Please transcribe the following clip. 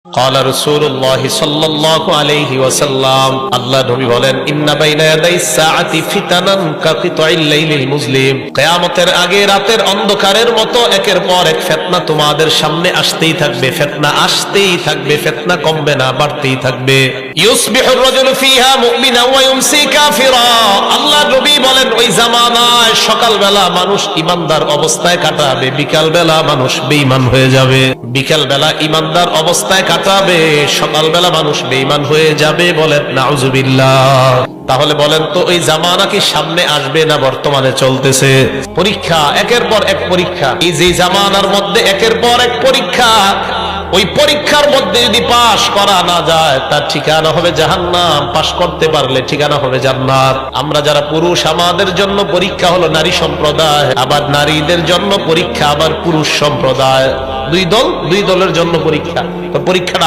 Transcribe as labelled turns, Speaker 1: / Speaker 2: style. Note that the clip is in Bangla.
Speaker 1: قال رسول الله صلى الله عليه وسلم আল্লাহ নবী বলেন ইন্না বাইনা ইয়াদাইস সাআতি ফিতানান কাকিতাইল লাইলিল মুসলিম কিয়ামতের আগে রাতের অন্ধকারের মতো একের পর এক ফিতনা তোমাদের সামনে আসতেই থাকবে ফিতনা কমবে না বাড়তেই থাকবে ইউসবিহুর রাজুলু ফিহা মুমিনা ওয়া ইউমসি কাফিরা আল্লাহ নবী বলেন ওই জামানায় সকালবেলা মানুষ ঈমানদার অবস্থায় কাটাবে বিকালবেলা মানুষ বেঈমান হয়ে যাবে বিকালবেলা ঈমানদার অবস্থায় কাটাবে সকালবেলা মানুষ বেঈমান হয়ে যাবে বলেন নাউজুবিল্লাহ। তাহলে বলেন তো ওই জামানা কি সামনে আসবে না বর্তমানে চলতেছে? পরীক্ষা একের পর এক পরীক্ষা, এই যে জামানার মধ্যে একের পর এক পরীক্ষা, ওই পরীক্ষার মধ্যে যদি পাশ করা না যায় তার ঠিকানা হবে জাহান্নাম, পাশ করতে পারলে ঠিকানা হবে জান্নাত। আমরা যারা পুরুষ আমাদের জন্য পরীক্ষা হলো নারী সম্প্রদায়, আবার নারীদের জন্য পরীক্ষা আবার পুরুষ সম্প্রদায়, দুই দলের জন্য পরীক্ষা। তো পরীক্ষাটা